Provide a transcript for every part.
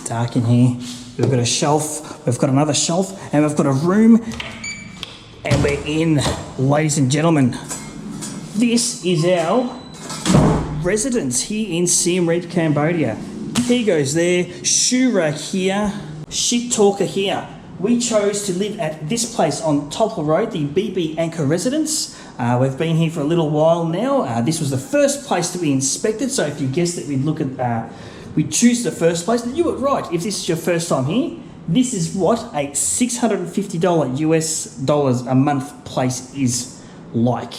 dark in here. We've got a shelf, we've got another shelf, and we've got a room. And we're in, ladies and gentlemen. This is our residence here in Siem Reap, Cambodia. He goes there, shoe rack here, shit talker here. We chose to live at this place on Topple Road, the BB Anchor Residence. We've been here for a little while now. This was the first place to be inspected, so if you guessed it, we'd look at, we'd choose the first place. And you were right, if this is your first time here, this is what a $650 US dollars a month place is like.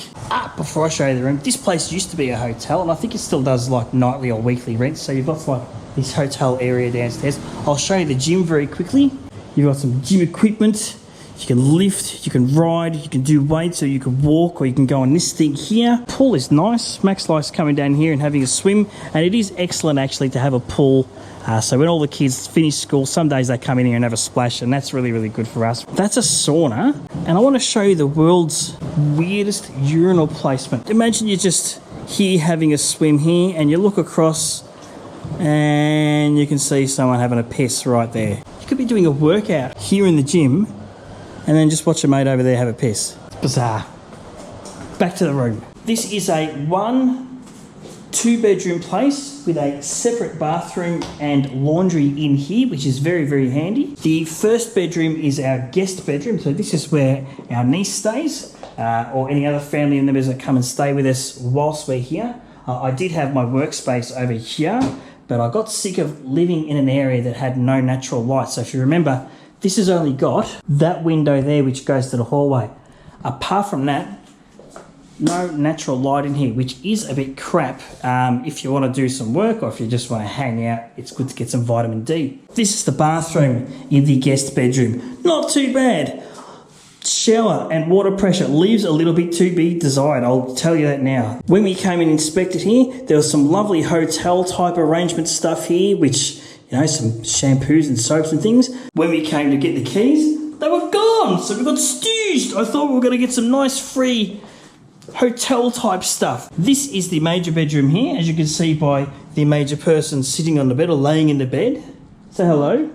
Before I show you the room, this place used to be a hotel, and I think it still does like nightly or weekly rent, so you've got like this hotel area downstairs. I'll show you the gym very quickly. You've got some gym equipment. You can lift, you can ride, you can do weights, or you can walk, or you can go on this thing here. Pool is nice. Max likes coming down here and having a swim, and it is excellent actually to have a pool. So when all the kids finish school, some days they come in here and have a splash, and that's really, really good for us. That's a sauna, and I want to show you the world's weirdest urinal placement. Imagine you're just here having a swim here, and you look across, and you can see someone having a piss right there. You could be doing a workout here in the gym, and then just watch your mate over there have a piss. It's bizarre. Back to the room. This is a 2-bedroom place with a separate bathroom and laundry in here, which is very, very handy. The first bedroom is our guest bedroom. So this is where our niece stays, or any other family members that come and stay with us whilst we're here. I did have my workspace over here, but I got sick of living in an area that had no natural light. So if you remember, this has only got that window there which goes to the hallway. Apart from that, no natural light in here, which is a bit crap. If you want to do some work or if you just want to hang out, it's good to get some vitamin D. This is the bathroom in the guest bedroom. Not too bad. Shower and water pressure leaves a little bit to be desired, I'll tell you that now. When we came and inspected here, there was some lovely hotel type arrangement stuff here, which, you know, some shampoos and soaps and things. When we came to get the keys, they were gone, so we got stooged. I thought we were going to get some nice free hotel type stuff. This is the major bedroom here, as you can see by the major person sitting on the bed or laying in the bed. Say hello.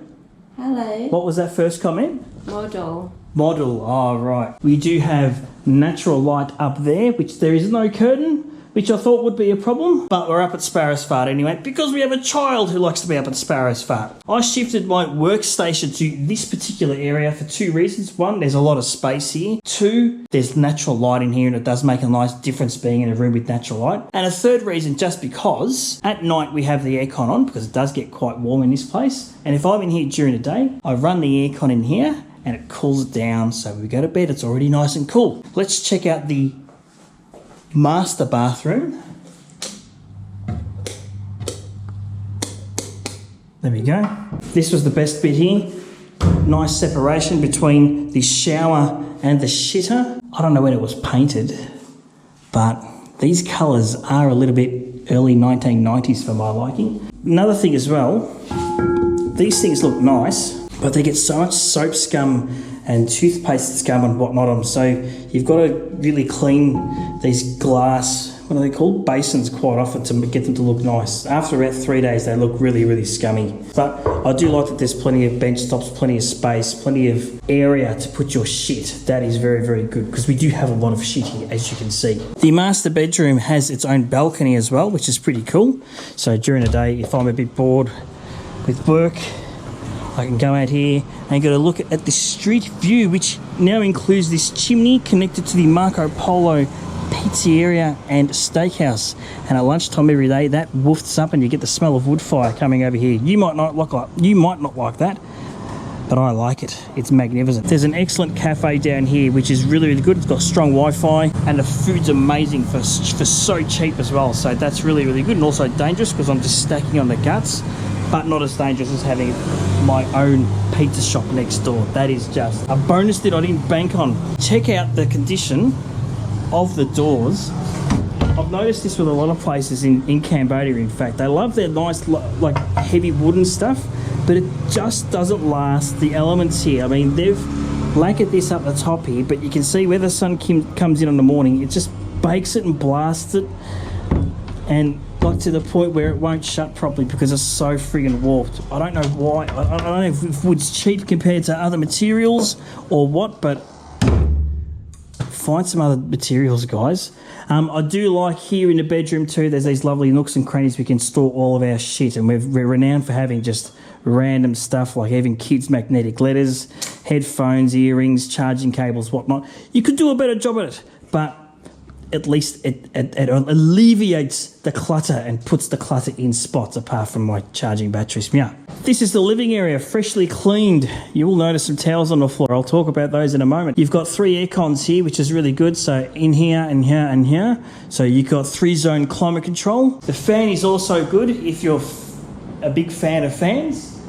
Hello. What was that first comment? Model. Model, oh right. We do have natural light up there, which there is no curtain, which I thought would be a problem, but we're up at Sparrows Fart anyway, because we have a child who likes to be up at Sparrows Fart. I shifted my workstation to this particular area for 2 reasons. 1, there's a lot of space here. 2, there's natural light in here, and it does make a nice difference being in a room with natural light. And a 3rd reason, just because at night we have the aircon on, because it does get quite warm in this place. And if I'm in here during the day, I run the aircon in here, and it cools it down, so when we go to bed, it's already nice and cool. Let's check out the master bathroom. There we go. This was the best bit here. Nice separation between the shower and the shitter. I don't know when it was painted, but these colours are a little bit early 1990s for my liking. Another thing as well, these things look nice, but they get so much soap scum and toothpaste scum and whatnot on them. So you've got to really clean these glass, what are they called? Basins quite often to get them to look nice. After about 3 days, they look really, really scummy. But I do like that there's plenty of bench tops, plenty of space, plenty of area to put your shit. That is very, very good, because we do have a lot of shit here, as you can see. The master bedroom has its own balcony as well, which is pretty cool. So during the day, if I'm a bit bored with work, I can go out here and get a look at the street view, which now includes this chimney connected to the Marco Polo Pizzeria and Steakhouse. And at lunchtime every day, that woofs up and you get the smell of wood fire coming over here. You might not like that, but I like it. It's magnificent. There's an excellent cafe down here, which is really, really good. It's got strong Wi-Fi, and the food's amazing for so cheap as well. So that's really, really good, and also dangerous because I'm just stacking on the guts, but not as dangerous as having my own pizza shop next door. That is just a bonus that I didn't bank on. Check out the condition of the doors. I've noticed this with a lot of places in Cambodia, in fact. They love their nice, like, heavy wooden stuff, but it just doesn't last the elements here. I mean, they've lacquered this up the top here, but you can see where the sun comes in the morning, it just bakes it and blasts it, and like to the point where it won't shut properly because it's so friggin' warped. I don't know why. I don't know if wood's cheap compared to other materials or what, but find some other materials, guys. I do like here in the bedroom too, there's these lovely nooks and crannies we can store all of our shit, and we're renowned for having just random stuff like even kids' magnetic letters, headphones, earrings, charging cables, whatnot. You could do a better job at it, but at least it alleviates the clutter and puts the clutter in spots apart from my charging batteries. Yeah. This is the living area, freshly cleaned. You will notice some towels on the floor. I'll talk about those in a moment. You've got 3 air cons here, which is really good. So in here and here and here. So you've got 3-zone climate control. The fan is also good if you're a big fan of fans.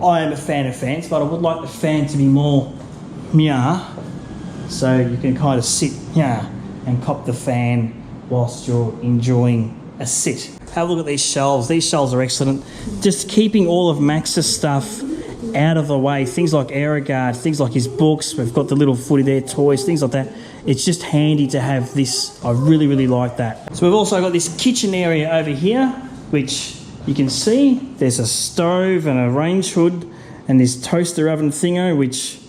I am a fan of fans, but I would like the fan to be more so you can kind of sit and cop the fan whilst you're enjoying a sit. Have a look at these shelves. These shelves are excellent. Just keeping all of Max's stuff out of the way. Things like Aerogard, things like his books. We've got the little footy there, toys, things like that. It's just handy to have this. I really, really like that. So we've also got this kitchen area over here, which you can see. There's a stove and a range hood and this toaster oven thingo, which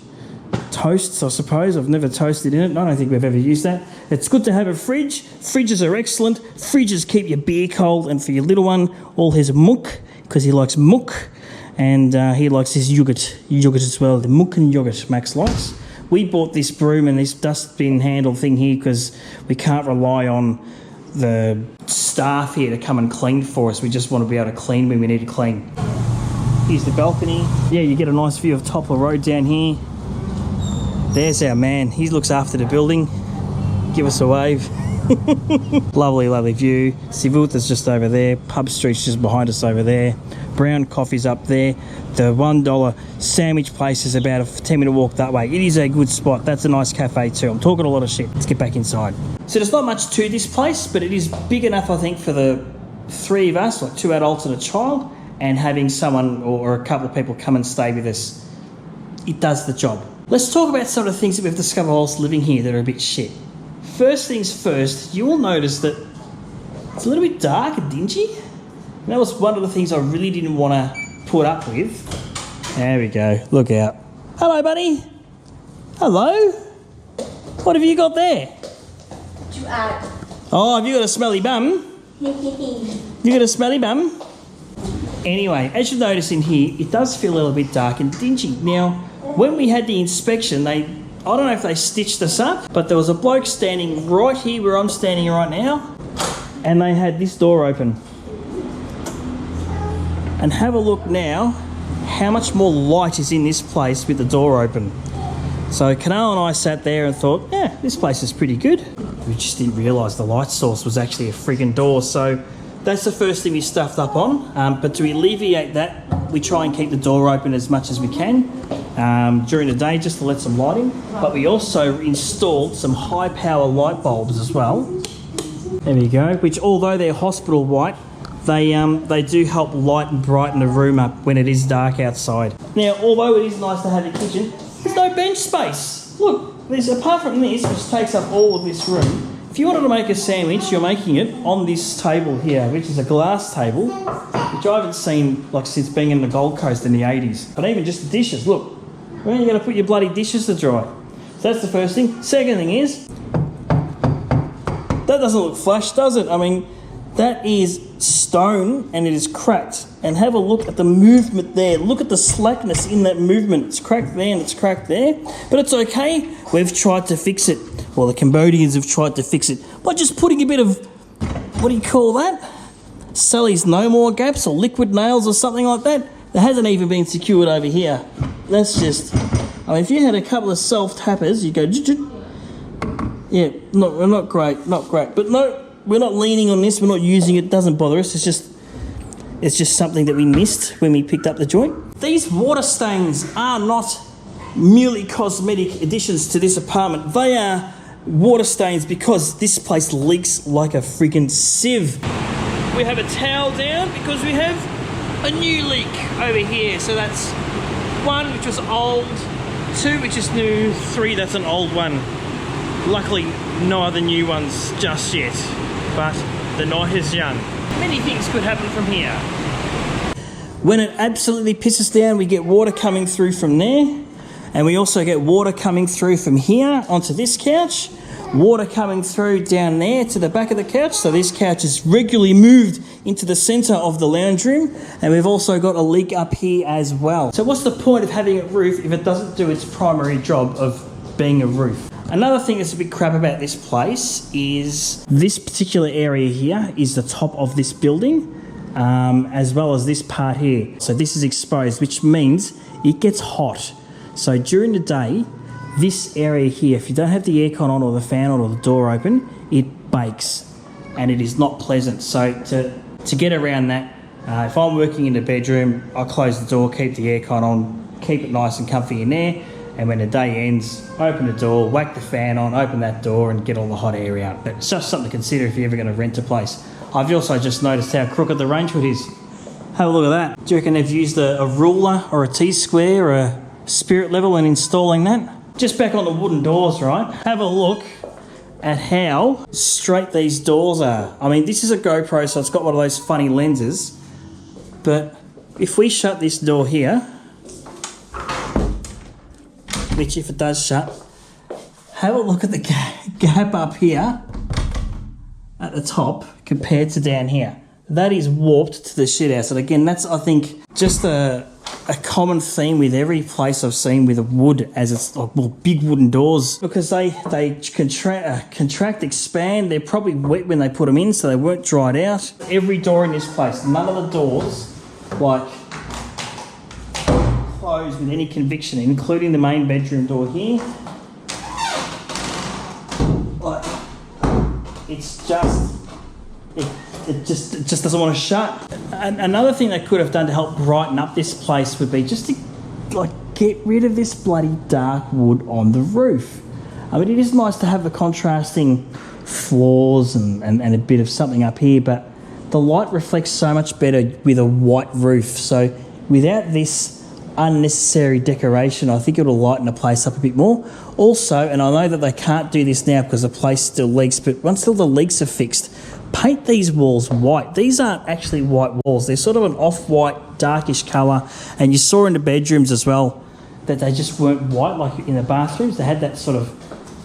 toasts, I suppose. I've never toasted in it. I don't think we've ever used that. It's good to have a fridge. Fridges are excellent. Fridges keep your beer cold, and for your little one, all his muck, because he likes muck, and he likes his yogurt as well. The muck and yogurt Max likes. We bought this broom and this dustbin handle thing here because we can't rely on the staff here to come and clean for us. We just want to be able to clean when we need to clean. Here's the balcony. Yeah, you get a nice view of Topper Road down here. There's our man. He looks after the building. Give us a wave. Lovely, lovely view. Sivuta's just over there. Pub Street's just behind us over there. Brown Coffee's up there. The $1 sandwich place is about a 10-minute walk that way. It is a good spot. That's a nice cafe too. I'm talking a lot of shit. Let's get back inside. So there's not much to this place, but it is big enough, I think, for the 3 of us, like 2 adults and a child, and having someone or a couple of people come and stay with us. It does the job. Let's talk about some of the things that we've discovered whilst living here that are a bit shit. First things first, you will notice that it's a little bit dark and dingy. And that was one of the things I really didn't want to put up with. There we go. Look out. Hello, buddy. Hello. What have you got there? Oh, have you got a smelly bum? You got a smelly bum? Anyway, as you notice in here, it does feel a little bit dark and dingy. Now, when we had the inspection, I don't know if they stitched us up, but there was a bloke standing right here where I'm standing right now, and they had this door open. And have a look now how much more light is in this place with the door open. So Canal and I sat there and thought, yeah, this place is pretty good. We just didn't realise the light source was actually a friggin' door. So that's the first thing we stuffed up on. But to alleviate that, we try and keep the door open as much as we can during the day just to let some light in. But we also installed some high power light bulbs as well. There we go, which although they're hospital white, they do help light and brighten the room up when it is dark outside. Now, although it is nice to have a kitchen, there's no bench space. Look, there's apart from this, which takes up all of this room, if you wanted to make a sandwich, you're making it on this table here, which is a glass table, which I haven't seen like since being in the Gold Coast in the 80s. But even just the dishes, look, where are you going to put your bloody dishes to dry? So that's the first thing. Second thing is, that doesn't look flush, does it? I mean, that is stone and it is cracked. And have a look at the movement there. Look at the slackness in that movement. It's cracked there and it's cracked there. But it's okay. We've tried to fix it. Well, the Cambodians have tried to fix it by just putting a bit of, what do you call that? Sally's No More gaps or liquid nails or something like that. That hasn't even been secured over here. That's just, I mean, if you had a couple of self-tappers, you go, yeah, not great. But no, we're not leaning on this. We're not using it. It doesn't bother us. It's just something that we missed when we picked up the joint. These water stains are not merely cosmetic additions to this apartment. They are water stains because this place leaks like a freaking sieve. We have a towel down because we have a new leak over here. So that's 1, which was old, 2, which is new, 3, that's an old one. Luckily, no other new ones just yet, but the night is young. Many things could happen from here. When it absolutely pisses down, we get water coming through from there. And we also get water coming through from here onto this couch. Water coming through down there to the back of the couch. So this couch is regularly moved into the centre of the lounge room. And we've also got a leak up here as well. So what's the point of having a roof if it doesn't do its primary job of being a roof? Another thing that's a bit crap about this place is this particular area here is the top of this building, as well as this part here. So this is exposed, which means it gets hot. So during the day, this area here, if you don't have the aircon on or the fan on or the door open, it bakes and it is not pleasant. So to get around that, if I'm working in the bedroom, I close the door, keep the aircon on, keep it nice and comfy in there. And when the day ends, open the door, whack the fan on, open that door and get all the hot air out. But it's just something to consider if you're ever going to rent a place. I've also just noticed how crooked the range hood is. Have a look at that. Do you reckon they've used a ruler or a T-square or a spirit level in installing that? Just back on the wooden doors, right? Have a look at how straight these doors are. I mean, this is a GoPro, so it's got one of those funny lenses. But if we shut this door here, which if it does shut, have a look at the gap up here at the top compared to down here. That is warped to the shit house. And again, that's, I think, just a common theme with every place I've seen with a wood, as it's like, well, big wooden doors, because they contract, expand. They're probably wet when they put them in, so they weren't dried out. Every door in this place, none of the doors, like, close with any conviction, including the main bedroom door here. Like, it's just, it just doesn't want to shut. Another thing they could have done to help brighten up this place would be just to like get rid of this bloody dark wood on the roof. I mean, it is nice to have the contrasting floors and a bit of something up here, but the light reflects so much better with a white roof. So without this unnecessary decoration, I think it'll lighten the place up a bit more. Also, and I know that they can't do this now because the place still leaks, but once all the leaks are fixed, paint these walls white. These aren't actually white walls. They're sort of an off-white, darkish colour. And you saw in the bedrooms as well that they just weren't white like in the bathrooms. They had that sort of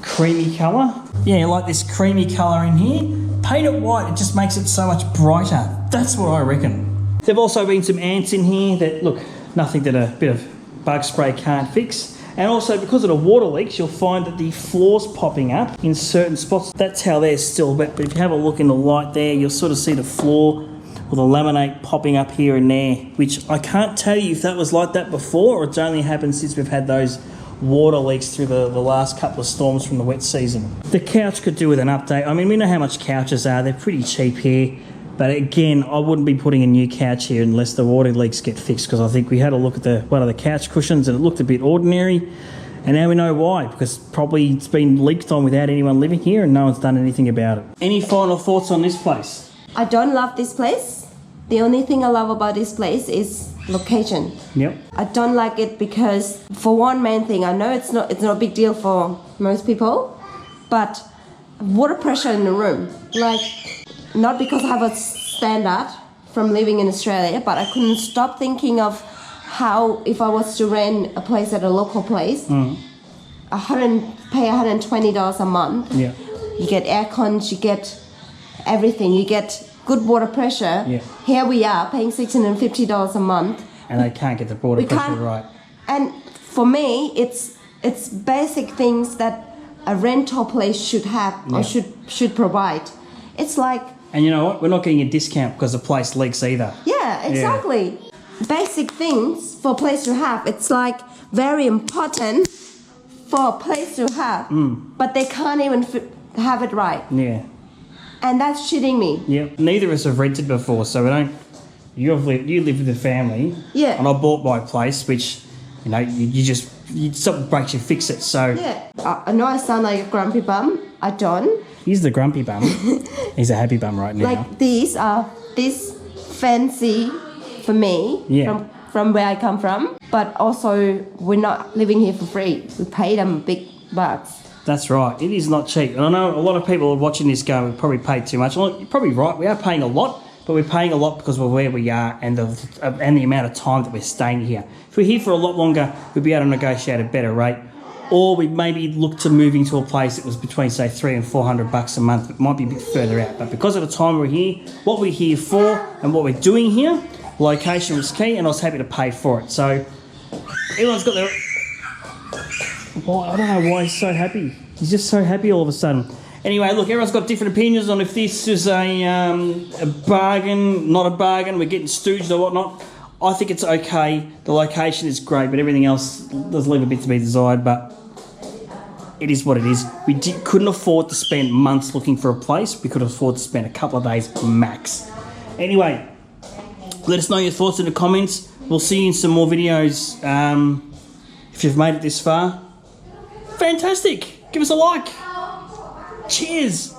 creamy colour. Yeah, like this creamy colour in here. Paint it white. It just makes it so much brighter. That's what I reckon. There've also been some ants in here that, look, nothing that a bit of bug spray can't fix. And also, because of the water leaks, you'll find that the floor's popping up in certain spots. That's how they're still wet. But if you have a look in the light there, you'll sort of see the floor or the laminate popping up here and there, which I can't tell you if that was like that before or it's only happened since we've had those water leaks through the last couple of storms from the wet season. The couch could do with an update. I mean, we know how much couches are. They're pretty cheap here. But again, I wouldn't be putting a new couch here unless the water leaks get fixed, because I think we had a look at one of the couch cushions and it looked a bit ordinary. And now we know why, because probably it's been leaked on without anyone living here and no one's done anything about it. Any final thoughts on this place? I don't love this place. The only thing I love about this place is location. Yep. I don't like it because, for one main thing, I know it's not a big deal for most people, but water pressure in the room, like, not because I have a standard from living in Australia, but I couldn't stop thinking of how, if I was to rent a place at a local place, pay $120 a month. Yeah. You get air cons, you get everything, you get good water pressure. Yeah. Here we are paying $650 a month. And they can't get the water pressure right. And for me, it's basic things that a rental place should have or should provide. It's like. And you know what? We're not getting a discount because the place leaks either. Yeah, exactly. Yeah. Basic things for a place to have. It's like very important for a place to have, but they can't even have it right. Yeah. And that's shitting me. Yeah. Neither of us have rented before, so we don't. You live with a family. Yeah. And I bought my place, which, you know, something breaks, you fix it. So. Yeah. I know I sound like a grumpy bum. I don't. He's the grumpy bum. He's a happy bum right now. Like these are this fancy for me. Yeah. From where I come from, but also we're not living here for free. We pay them big bucks. That's right. It is not cheap. And I know a lot of people are watching this going, we probably paid too much. Well, you're probably right. We are paying a lot, but we're paying a lot because of where we are and the amount of time that we're staying here. If we're here for a lot longer, we'd be able to negotiate a better rate, or we'd maybe look to moving to a place that was between, say, $300 and $400 a month. It might be a bit further out, but because of the time we're here, what we're here for, and what we're doing here, location was key, and I was happy to pay for it. So everyone's got their... Why, I don't know why he's so happy. He's just so happy all of a sudden. Anyway, look, everyone's got different opinions on if this is a bargain, not a bargain, we're getting stooged or whatnot. I think it's okay. The location is great, but everything else does leave a bit to be desired, but it is what it is. We couldn't afford to spend months looking for a place. We could afford to spend a couple of days max. Anyway, let us know your thoughts in the comments. We'll see you in some more videos. If you've made it this far, fantastic. Give us a like. Cheers.